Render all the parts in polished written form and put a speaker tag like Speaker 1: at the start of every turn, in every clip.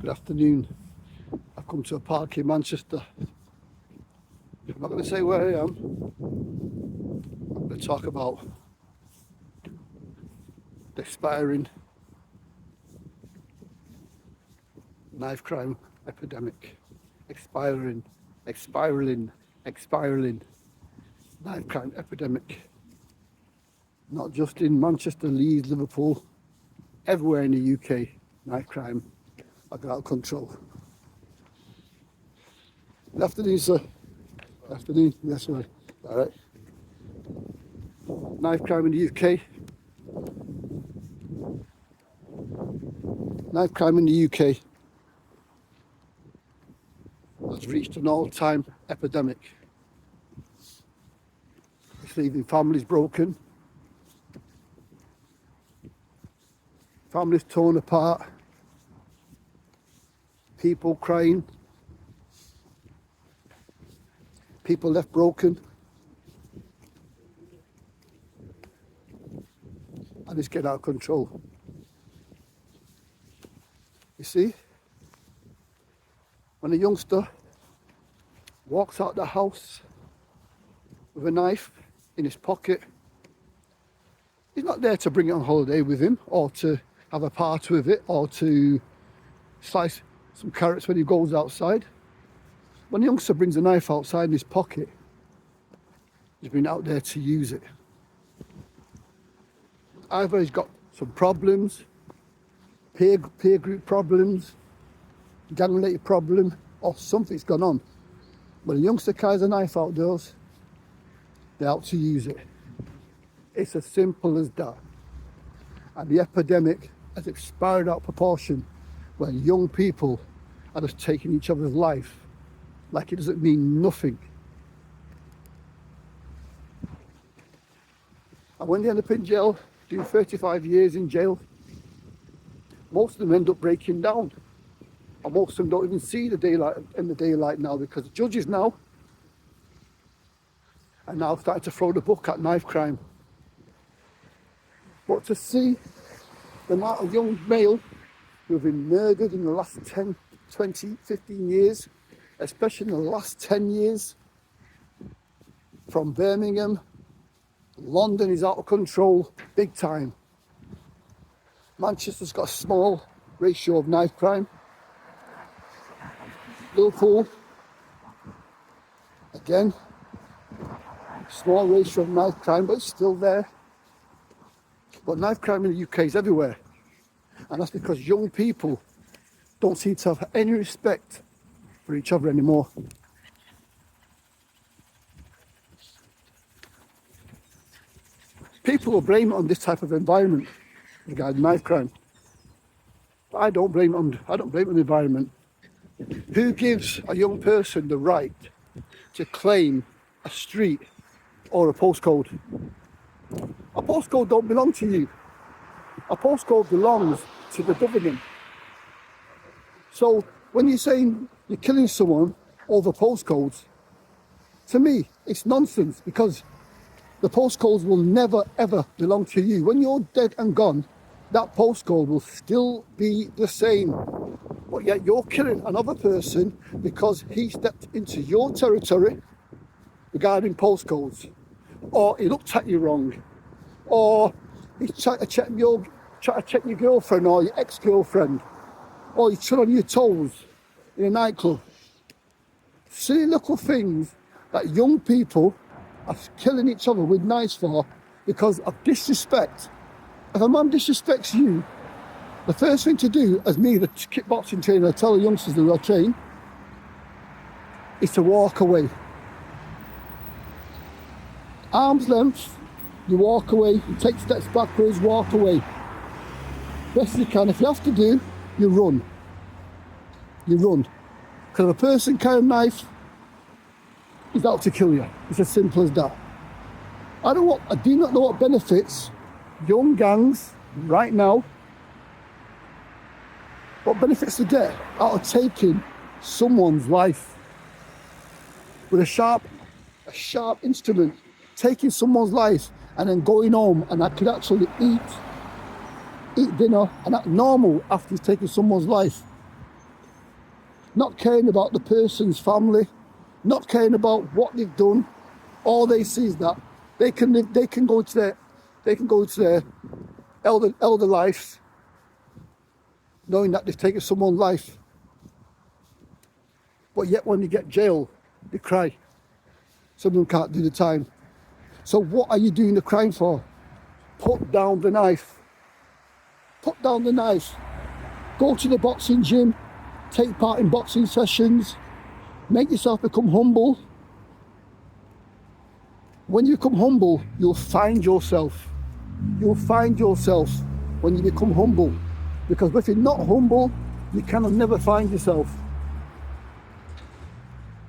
Speaker 1: Good afternoon. I've come to a park in Manchester. I'm not going to say where I am. I'm going to talk about the expiring knife crime epidemic. Expiring knife crime epidemic. Not just in Manchester, Leeds, Liverpool, everywhere in the UK, knife crime are got out of control. Good afternoon, sir. Good afternoon. Yes, sir. All right. Knife crime in the UK. Knife crime in the UK has reached an all-time epidemic. It's leaving families broken, families torn apart, people crying, people left broken, and it's getting out of control. You see, when a youngster walks out the house with a knife in his pocket, he's not there to bring it on holiday with him, or to have a party with it, or to slice some carrots when he goes outside. When a youngster brings a knife outside in his pocket, he's been out there to use it. Either he's got some problems, peer group problems, gang-related problem, or something's gone on. When a youngster carries a knife outdoors, they're out to use it. It's as simple as that. And the epidemic has expired out of proportion when young people are just taking each other's life like it doesn't mean nothing. And when they end up in jail, doing 35 years in jail, most of them end up breaking down. And most of them don't even see the daylight now, because the judges now are now starting to throw the book at knife crime. But to see the amount of young male who have been murdered in the last 10, 20, 15 years, especially in the last 10 years, from Birmingham, London is out of control, big time. Manchester's got a small ratio of knife crime. Liverpool, again, small ratio of knife crime, but it's still there. But knife crime in the UK is everywhere. And that's because young people don't seem to have any respect for each other anymore. People will blame it on this type of environment regarding knife crime. But I don't blame it on the environment. Who gives a young person the right to claim a street or a postcode? A postcode don't belong to you. A postcode belongs to the government. So when you're saying you're killing someone over postcodes, to me, it's nonsense, because the postcodes will never, ever belong to you. When you're dead and gone, that postcode will still be the same. But yet you're killing another person because he stepped into your territory regarding postcodes, or he looked at you wrong, or he tried to check your girlfriend or your ex-girlfriend, or he stood on your toes in a nightclub. Silly little things that young people are killing each other with knives for because of disrespect. If a man disrespects you, the first thing to do, as me, the kickboxing trainer, tell the youngsters who I train, is to walk away. Arm's length, you walk away, you take steps backwards, walk away. Best you can. If you have to do, you run. You run. Because if a person carrying a knife, he's out to kill you. It's as simple as that. I do not know what benefits young gangs right now, what benefits they get out of taking someone's life with a sharp instrument, taking someone's life and then going home, and I could actually eat dinner and act normal after he's taken someone's life. not caring about the person's family, not caring about what they've done. All they see is that they can live, they can go to their elder life, knowing that they've taken someone's life. But yet when they get jail, they cry. Some of them can't do the time. So what are you doing the crime for? Put down the knife. Put down the knife. Go to the boxing gym, take part in boxing sessions, make yourself become humble. When you become humble, you'll find yourself. You'll find yourself when you become humble. Because if you're not humble, you can never find yourself.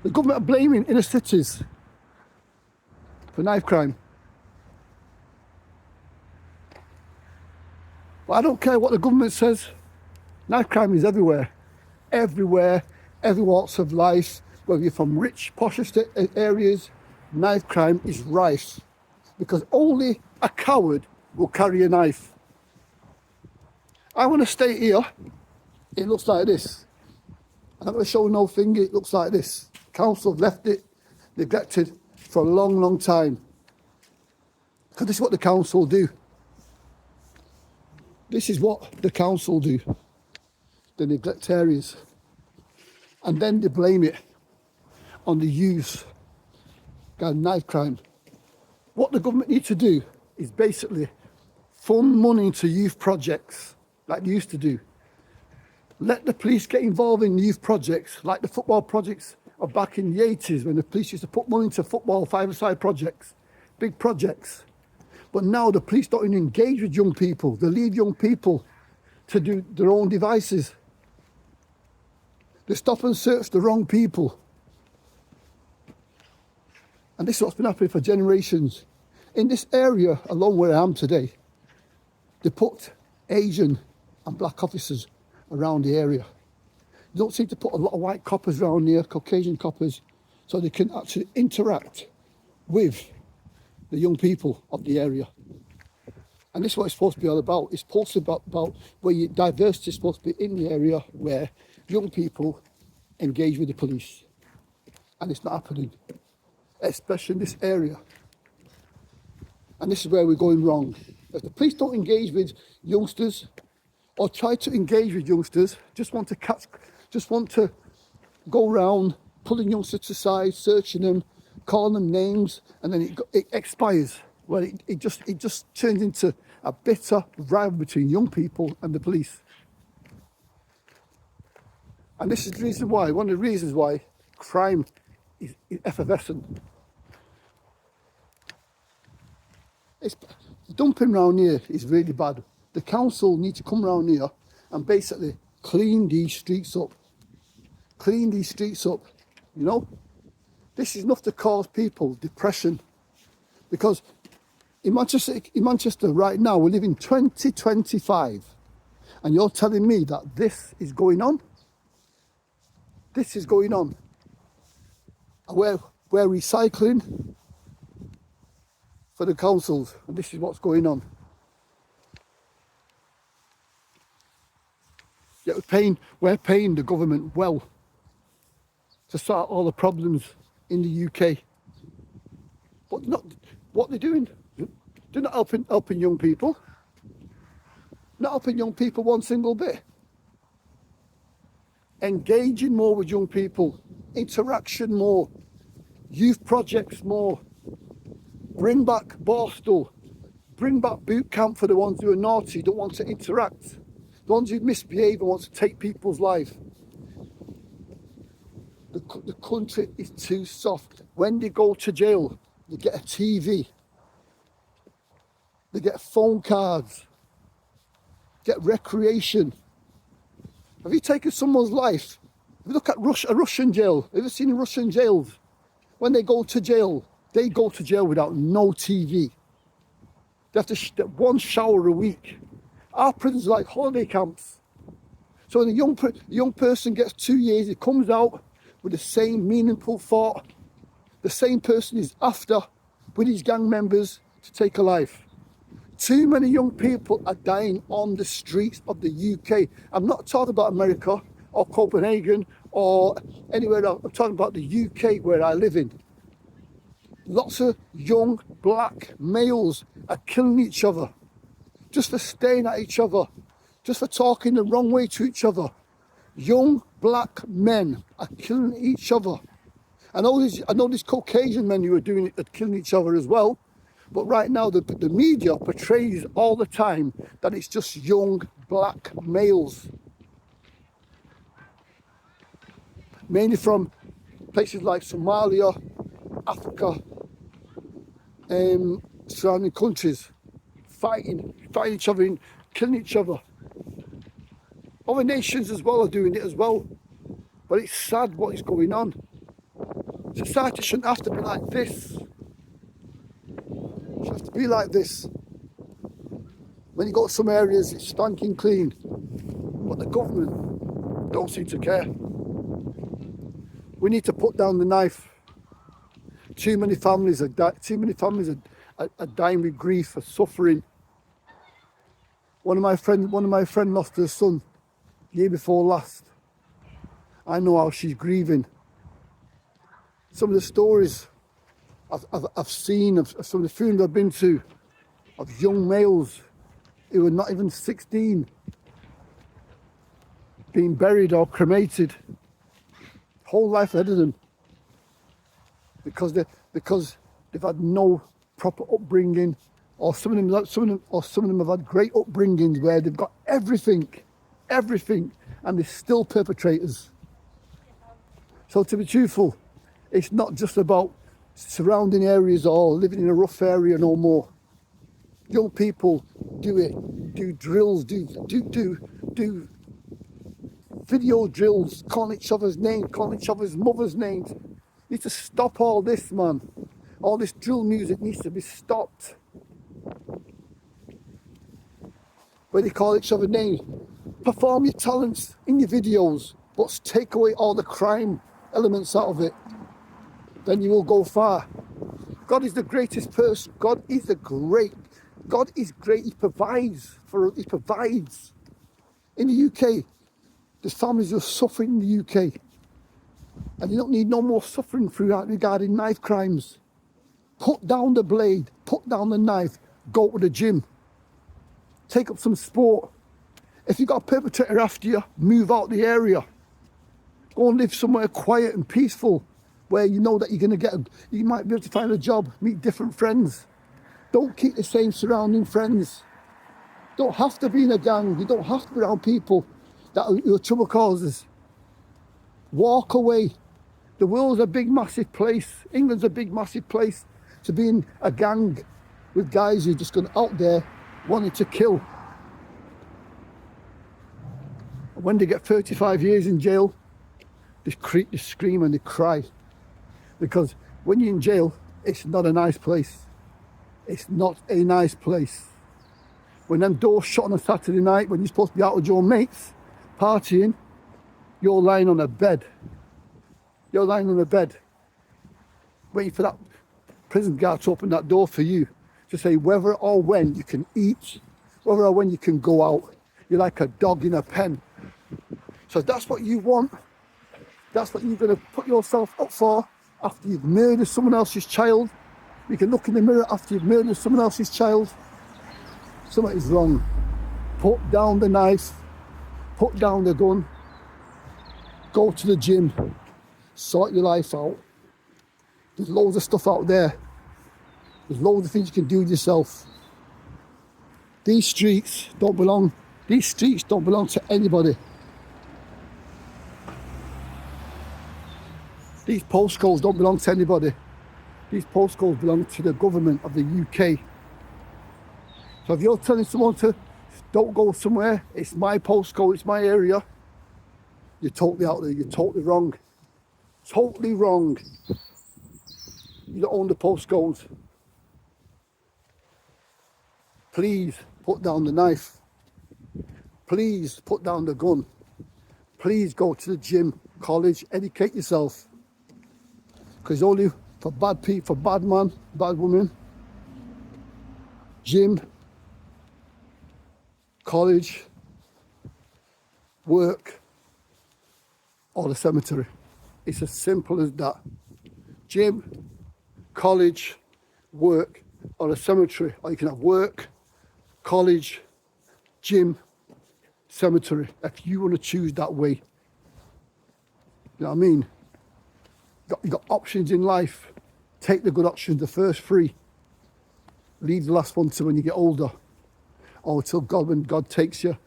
Speaker 1: The government are blaming inner cities for knife crime. But I don't care what the government says. Knife crime is everywhere. Everywhere, every walks of life, whether you're from rich, posh areas, knife crime is rife. Because only a coward will carry a knife. I want to stay here. It looks like this. I'm not going to show no finger, it looks like this. Council have left it neglected for a long, long time. Because this is what the council do. This is what the council do. They neglect areas. And then they blame it on the youth and knife crime. What the government need to do is basically fund money into youth projects like they used to do. Let the police get involved in youth projects like the football projects of back in the 80s when the police used to put money into football five-a-side projects, big projects. But now the police don't even engage with young people. They leave young people to do their own devices. They stop and search the wrong people. And this is what's been happening for generations. In this area, along where I am today, they put Asian and black officers around the area. You don't seem to put a lot of white coppers around here, Caucasian coppers, so they can actually interact with the young people of the area. And this is what it's supposed to be all about. It's supposed to be about where diversity is supposed to be in the area where young people engage with the police. And it's not happening, especially in this area. And this is where we're going wrong. If the police don't engage with youngsters or try to engage with youngsters, just want to go around pulling youngsters aside, searching them, calling them names, and then it expires. Well, it just turns into a bitter rivalry between young people and the police. And this is the reason why, one of the reasons why crime is effervescent. Dumping around here is really bad. The council need to come around here and basically clean these streets up. Clean these streets up, you know? This is enough to cause people depression. Because in Manchester right now, we live in 2025. And you're telling me that this is going on? This is going on. And we're recycling for the councils, and this is what's going on. Yet we're paying the government well to sort all the problems in the UK. But not what they're doing. They're not helping young people. Not helping young people one single bit. Engaging more with young people, interaction more, youth projects more. Bring back Borstal, bring back boot camp for the ones who are naughty, don't want to interact, the ones who misbehave and want to take people's life. The country is too soft. When they go to jail, they get a TV, they get phone cards, get recreation. Have you taken someone's life? If you look at a Russian jail, have you ever seen Russian jails? When they go to jail, they go to jail without no TV. They have to get one shower a week. Our prisons are like holiday camps. So when a young person gets 2 years, he comes out with the same meaningful thought. The same person is after with his gang members to take a life. Too many young people are dying on the streets of the UK. I'm not talking about America or Copenhagen or anywhere else. I'm talking about the UK where I live in. Lots of young black males are killing each other just for staring at each other, just for talking the wrong way to each other. Young black men are killing each other. I know these Caucasian men who are doing it, are killing each other as well. But right now, the media portrays all the time that it's just young black males. Mainly from places like Somalia, Africa, surrounding countries, fighting each other and killing each other. Other nations as well are doing it as well. But it's sad what is going on. Society shouldn't have to be like this. It should have to be like this. When you go to some areas, it's spanking clean. But the government don't seem to care. We need to put down the knife. Too many families are dying with grief, are suffering. One of my friends lost her son year before last. I know how she's grieving. Some of the stories I've seen of some of the funerals I've been to of young males who are not even 16 being buried or cremated, whole life ahead of them because they've had no proper upbringing, or some of them have had great upbringings where they've got everything, and they're still perpetrators. So to be truthful, it's not just about surrounding areas or living in a rough area no more. Young people do drills, do video drills, calling each other's names, calling each other's mothers' names. Need to stop all this, man. All this drill music needs to be stopped. Where they call each other names. Perform your talents in your videos, but take away all the crime elements out of it. Then you will go far. God is the greatest person. God is great. He provides for us. He provides. In the UK, there's families who are suffering in the UK. And you don't need no more suffering regarding knife crimes. Put down the blade, put down the knife, go to the gym. Take up some sport. If you've got a perpetrator after you, move out the area. Go and live somewhere quiet and peaceful where you know that you might be able to find a job, meet different friends. Don't keep the same surrounding friends. Don't have to be in a gang. You don't have to be around people that are trouble causers. Walk away. The world's a big, massive place. England's a big, massive place to be in a gang with guys who are just going out there wanting to kill. And when they get 35 years in jail, they scream and they cry. Because when you're in jail, it's not a nice place. It's not a nice place. When them doors shut on a Saturday night, when you're supposed to be out with your mates, partying, you're lying on a bed. You're lying on a bed, waiting for that prison guard to open that door for you, to say whether or when you can eat, whether or when you can go out. You're like a dog in a pen. So that's what you want. That's what you're going to put yourself up for after you've murdered someone else's child. You can look in the mirror after you've murdered someone else's child. Something is wrong. Put down the knife, put down the gun, go to the gym, sort your life out. There's loads of stuff out there. There's loads of things you can do with yourself. These streets don't belong to anybody. These postcodes don't belong to anybody. These postcodes belong to the government of the UK. So if you're telling someone to don't go somewhere, it's my postcode, it's my area, you're totally out there, you're totally wrong. Totally wrong. You don't own the postcodes. Please put down the knife. Please put down the gun. Please go to the gym, college, educate yourself. Because only for bad people, for bad man, bad woman, gym, college, work, or the cemetery. It's as simple as that. Gym, college, work, or a cemetery. Or you can have work, college, gym, cemetery. If you want to choose that way. You know what I mean? You got options in life. Take the good options, the first three. Leave the last one to when you get older. Or till God, when God takes you,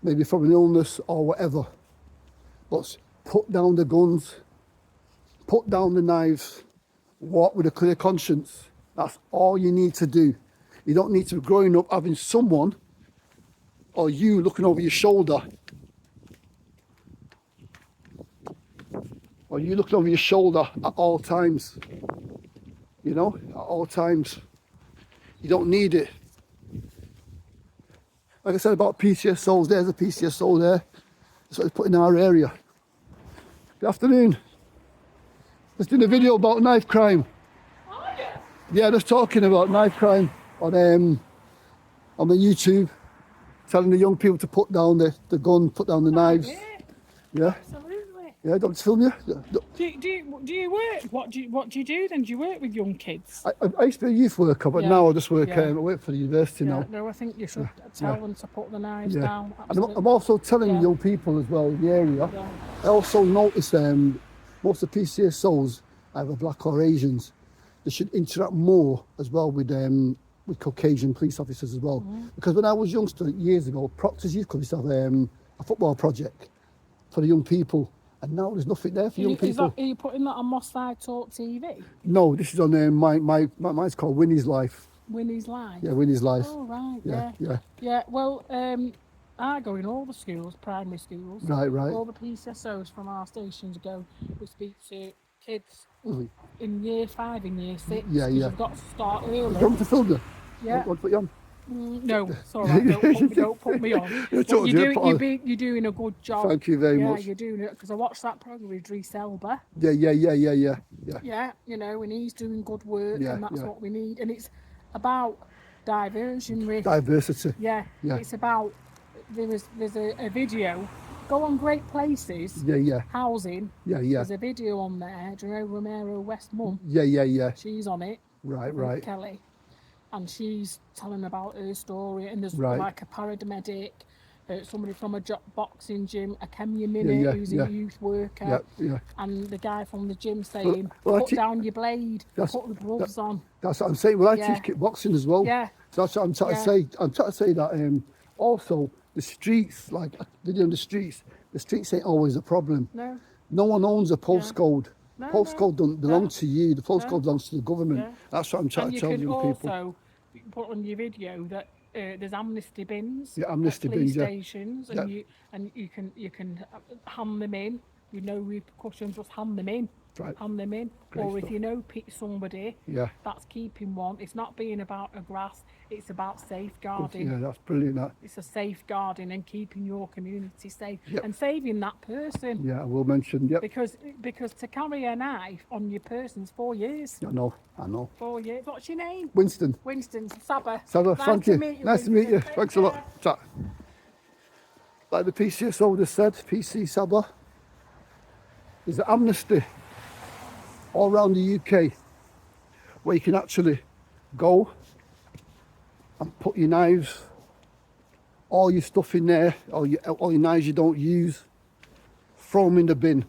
Speaker 1: maybe from an illness or whatever. But put down the guns, put down the knives, walk with a clear conscience. That's all you need to do. You don't need to be growing up having someone or you looking over your shoulder. Or you looking over your shoulder at all times. You know, at all times. You don't need it. Like I said about PCSOs, there's a PCSO there. That's what they put in our area. Good afternoon. Just doing a video about knife crime.
Speaker 2: Oh, yeah.
Speaker 1: Yeah, just talking about knife crime on the YouTube, telling the young people to put down the gun, put down the knives. Yeah,
Speaker 2: Absolutely.
Speaker 1: yeah. Don't film you.
Speaker 2: Do you work? What do you do then? Do you work with young kids?
Speaker 1: I used to be a youth worker, but
Speaker 2: Yeah,
Speaker 1: now I just work.
Speaker 2: yeah.
Speaker 1: I work for the university now.
Speaker 2: No, I think you should tell them to put the knives
Speaker 1: Yeah.
Speaker 2: down.
Speaker 1: And
Speaker 2: Absolutely.
Speaker 1: I'm also telling
Speaker 2: Yeah.
Speaker 1: young people as well in the area.
Speaker 2: Yeah.
Speaker 1: I also notice most of the PCSOs, either black or Asians, they should interact more as well with Caucasian police officers as well.
Speaker 2: Mm-hmm.
Speaker 1: Because when I was youngster years ago, Proctor's Youth Club used to have a football project for the young people, and now there's nothing there for young people.
Speaker 2: Are you putting that on Moss Side Talk TV?
Speaker 1: No, this is on mine's called Winnie's Life.
Speaker 2: Winnie's Life?
Speaker 1: Yeah, Winnie's Life.
Speaker 2: Oh, right,
Speaker 1: Yeah, yeah.
Speaker 2: Yeah, well, I go in all the schools, primary schools.
Speaker 1: Right, right.
Speaker 2: All the PCSOs from our stations go. We speak to kids
Speaker 1: Mhm.
Speaker 2: in year 5 and year 6.
Speaker 1: Yeah,
Speaker 2: 'cause
Speaker 1: yeah.
Speaker 2: You've got to start
Speaker 1: Do you
Speaker 2: early.
Speaker 1: want me to film you?
Speaker 2: Yeah.
Speaker 1: Want to put you on?
Speaker 2: No, it's all right. Don't put me on. But
Speaker 1: told you, put on.
Speaker 2: you're doing a good job.
Speaker 1: Thank you very
Speaker 2: yeah,
Speaker 1: much.
Speaker 2: you're doing it because I watched that program with Dries Elba.
Speaker 1: Yeah.
Speaker 2: Yeah, and he's doing good work,
Speaker 1: Yeah,
Speaker 2: and that's
Speaker 1: yeah.
Speaker 2: what we need. And it's about diversion with.
Speaker 1: Diversity.
Speaker 2: Yeah,
Speaker 1: Yeah.
Speaker 2: it's about. There's a video. Go on Great Places.
Speaker 1: Yeah.
Speaker 2: Housing.
Speaker 1: Yeah.
Speaker 2: There's a video on there. Do you know Romero West Mum?
Speaker 1: Yeah.
Speaker 2: She's on it.
Speaker 1: Right,
Speaker 2: with
Speaker 1: right.
Speaker 2: Kelly, and she's telling about her story. And there's
Speaker 1: Right.
Speaker 2: like a paramedic, somebody from a boxing gym, a Kenya Minute
Speaker 1: yeah,
Speaker 2: who's
Speaker 1: yeah.
Speaker 2: a youth worker,
Speaker 1: Yeah.
Speaker 2: and the guy from the gym saying,
Speaker 1: well, I
Speaker 2: "Put
Speaker 1: te-
Speaker 2: down your blade,
Speaker 1: That's-
Speaker 2: put the gloves on."
Speaker 1: That's what I'm saying. Well, I
Speaker 2: Yeah.
Speaker 1: teach kickboxing as well.
Speaker 2: Yeah.
Speaker 1: So that's what I'm trying to
Speaker 2: Yeah.
Speaker 1: say. I'm trying to say that also the streets, like video on the streets ain't always a problem.
Speaker 2: No,
Speaker 1: No one owns a postcode.
Speaker 2: No,
Speaker 1: Postcode don't belong
Speaker 2: no.
Speaker 1: to you. The postcode belongs to the government.
Speaker 2: Yeah.
Speaker 1: That's what I'm trying
Speaker 2: and
Speaker 1: to
Speaker 2: you
Speaker 1: tell
Speaker 2: can
Speaker 1: young people.
Speaker 2: also put on your video that there's amnesty bins
Speaker 1: Yeah, amnesty
Speaker 2: at police
Speaker 1: bins, yeah.
Speaker 2: stations,
Speaker 1: Yeah.
Speaker 2: and you can hand them in with no repercussions. Just hand them in.
Speaker 1: Right.
Speaker 2: Hand them in.
Speaker 1: Great
Speaker 2: Or if
Speaker 1: stuff.
Speaker 2: you know somebody
Speaker 1: Yeah.
Speaker 2: that's keeping one, it's not being about a grass. It's about safeguarding.
Speaker 1: Yeah, that's brilliant. That.
Speaker 2: It's a safeguarding and keeping your community safe
Speaker 1: Yep.
Speaker 2: and saving that person.
Speaker 1: Yeah, I will mention. Yep.
Speaker 2: Because to carry a knife on your person's 4 years.
Speaker 1: I know.
Speaker 2: 4 years. What's your name?
Speaker 1: Winston.
Speaker 2: Winston Saba.
Speaker 1: Saba,
Speaker 2: Nice
Speaker 1: thank
Speaker 2: to
Speaker 1: you.
Speaker 2: meet you.
Speaker 1: Nice to meet you.
Speaker 2: Winston. Take
Speaker 1: Thanks a lot.
Speaker 2: care.
Speaker 1: Ta. Like the PCSO just said, PC Saba, there's an amnesty all around the UK where you can actually go and put your knives, all your stuff in there, all your knives you don't use, throw them in the bin.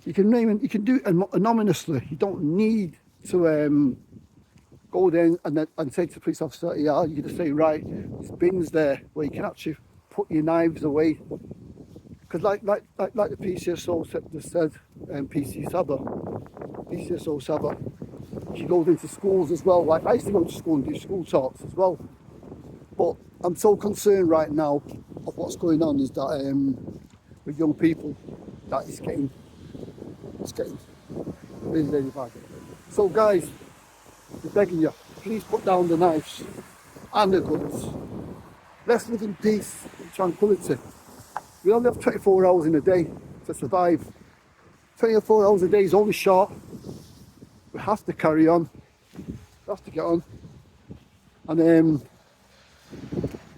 Speaker 1: You can name it, you can do it anonymously. You don't need to go there and say to the police officer, yeah, you can just say, right, there's bins there where you can actually put your knives away. Because like the PCSO just said, PCSO Saba, she goes into schools as well. Like I used to go to school and do school talks as well. But I'm so concerned right now of what's going on is that with young people, that it's getting really, really bad. So guys, I'm begging you, please put down the knives and the guns. Let's live in peace and tranquility. We only have 24 hours in a day to survive. 24 hours a day is only short. We have to carry on. We have to get on. And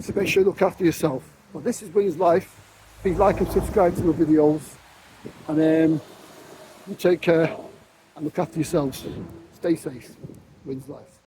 Speaker 1: so make sure you look after yourself. Well, this is Winnie's Life. Please like and subscribe to my videos. And you take care and look after yourselves. Stay safe. Wins life.